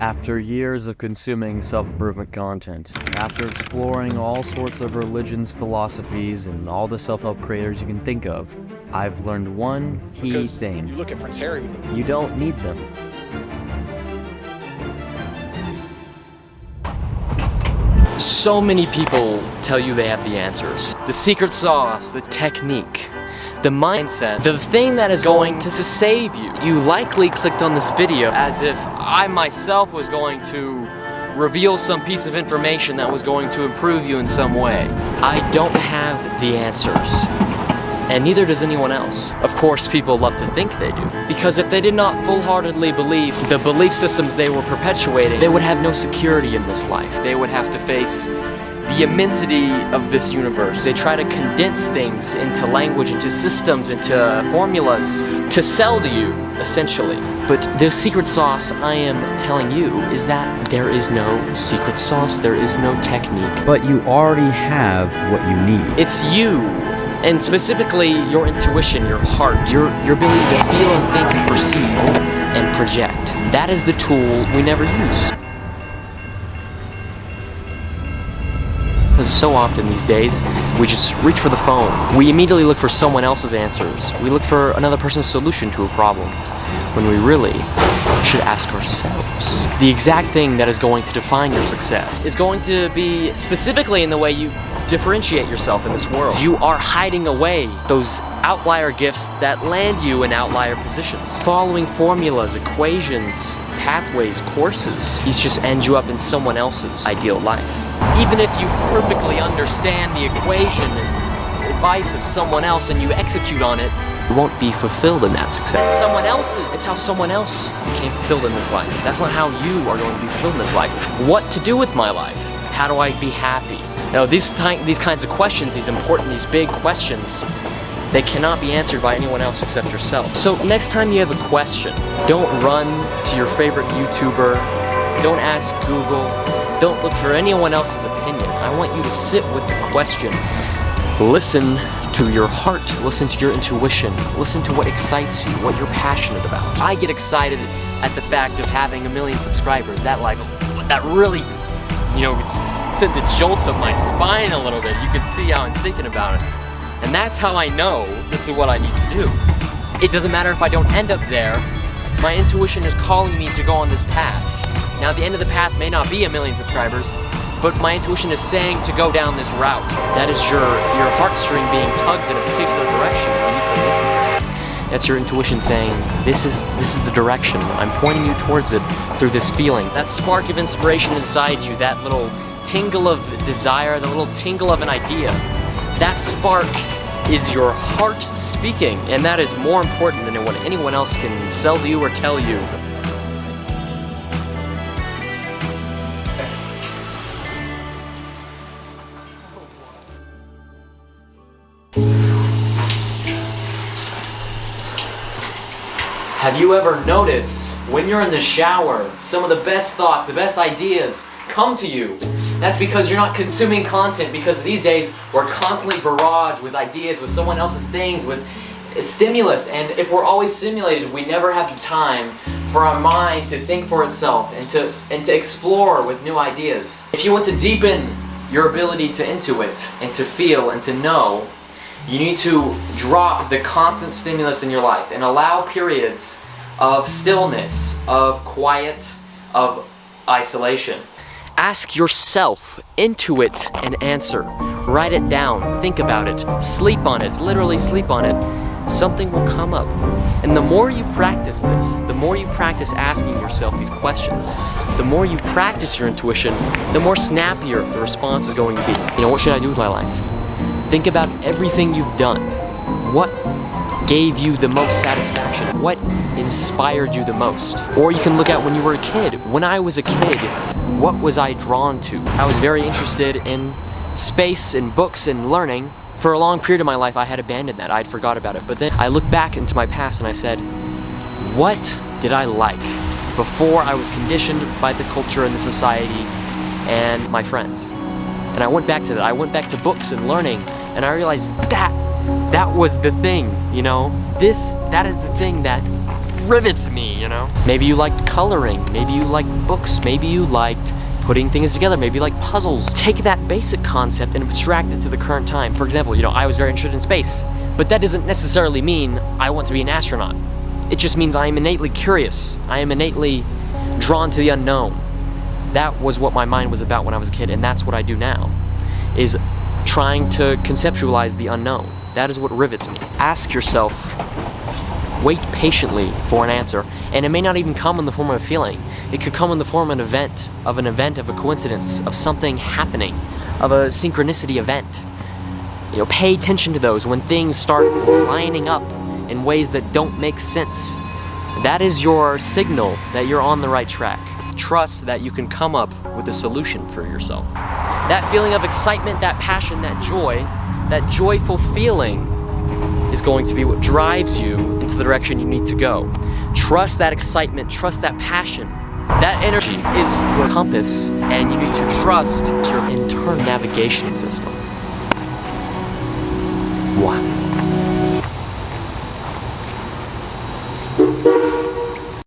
After years of consuming self-improvement content, after exploring all sorts of religions, philosophies, and all the self-help creators you can think of, I've learned one key thing. You look at Prince Harry with them. You don't need them. So many people tell you they have the answers. The secret sauce, the technique, the mindset, the thing that is going to save you. You likely clicked on this video as if I myself was going to reveal some piece of information that was going to improve you in some way. I don't have the answers, and neither does anyone else. Of course, people love to think they do, because if they did not full-heartedly believe the belief systems they were perpetuating, they would have no security in this life. They would have to face the immensity of this universe. They try to condense things into language, into systems, into formulas to sell to you, essentially. But the secret sauce I am telling you is that there is no secret sauce, there is no technique. But you already have what you need. It's you, and specifically your intuition, your heart, your ability to feel and think and perceive and project. That is the tool we never use. Because so often these days, we just reach for the phone. We immediately look for someone else's answers. We look for another person's solution to a problem, when we really should ask ourselves. The exact thing that is going to define your success is going to be specifically in the way you differentiate yourself in this world. You are hiding away those outlier gifts that land you in outlier positions. Following formulas, equations, pathways, courses, these just end you up in someone else's ideal life. Even if you perfectly understand the equation and advice of someone else and you execute on it, you won't be fulfilled in that success. It's how someone else became fulfilled in this life. That's not how you are going to be fulfilled in this life. What to do with my life? How do I be happy? Now, these kinds of questions, these important, these big questions, they cannot be answered by anyone else except yourself. So next time you have a question, don't run to your favorite YouTuber, don't ask Google, don't look for anyone else's opinion. I want you to sit with the question. Listen to your heart, listen to your intuition, listen to what excites you, what you're passionate about. I get excited at the fact of having 1 million subscribers. That really, sent the jolt of my spine a little bit. You can see how I'm thinking about it. And that's how I know this is what I need to do. It doesn't matter if I don't end up there. My intuition is calling me to go on this path. Now, the end of the path may not be 1 million subscribers, but my intuition is saying to go down this route. That is your heartstring being tugged in a particular direction. You need to listen to it. That's your intuition saying, this is the direction. I'm pointing you towards it through this feeling. That spark of inspiration inside you, that little tingle of desire, the little tingle of an idea, that spark is your heart speaking, and that is more important than what anyone else can sell to you or tell you. Have you ever noticed when you're in the shower, some of the best thoughts, the best ideas come to you? That's because you're not consuming content, because these days we're constantly barraged with ideas, with someone else's things, with stimulus, and if we're always stimulated, we never have the time for our mind to think for itself and to explore with new ideas. If you want to deepen your ability to intuit and to feel and to know, you need to drop the constant stimulus in your life and allow periods of stillness, of quiet, of isolation. Ask yourself, intuit an answer, write it down, think about it, sleep on it, literally sleep on it. Something will come up. And the more you practice this, the more you practice asking yourself these questions, the more you practice your intuition, the more snappier the response is going to be. What should I do with my life? Think about everything you've done. What gave you the most satisfaction? What inspired you the most? Or you can look at when you were a kid. When I was a kid, what was I drawn to? I was very interested in space and books and learning. For a long period of my life, I had abandoned that. I'd forgot about it. But then I looked back into my past and I said, what did I like before I was conditioned by the culture and the society and my friends? And I went back to that. I went back to books and learning, and I realized that was the thing, that is the thing that rivets me, you know? Maybe you liked coloring, maybe you liked books, maybe you liked putting things together, maybe you like puzzles. Take that basic concept and abstract it to the current time. For example, you know, I was very interested in space, but that doesn't necessarily mean I want to be an astronaut. It just means I am innately curious. I am innately drawn to the unknown. That was what my mind was about when I was a kid, and that's what I do now, is trying to conceptualize the unknown. That is what rivets me. Ask yourself, wait patiently for an answer, and it may not even come in the form of a feeling. It could come in the form of an event, of a coincidence, of something happening, of a synchronicity event. You know, pay attention to those when things start lining up in ways that don't make sense. That is your signal that you're on the right track. Trust that you can come up with a solution for yourself. That feeling of excitement, that passion, that joy, that joyful feeling is going to be what drives you into the direction you need to go. Trust that excitement, trust that passion. That energy is your compass, and you need to trust your internal navigation system.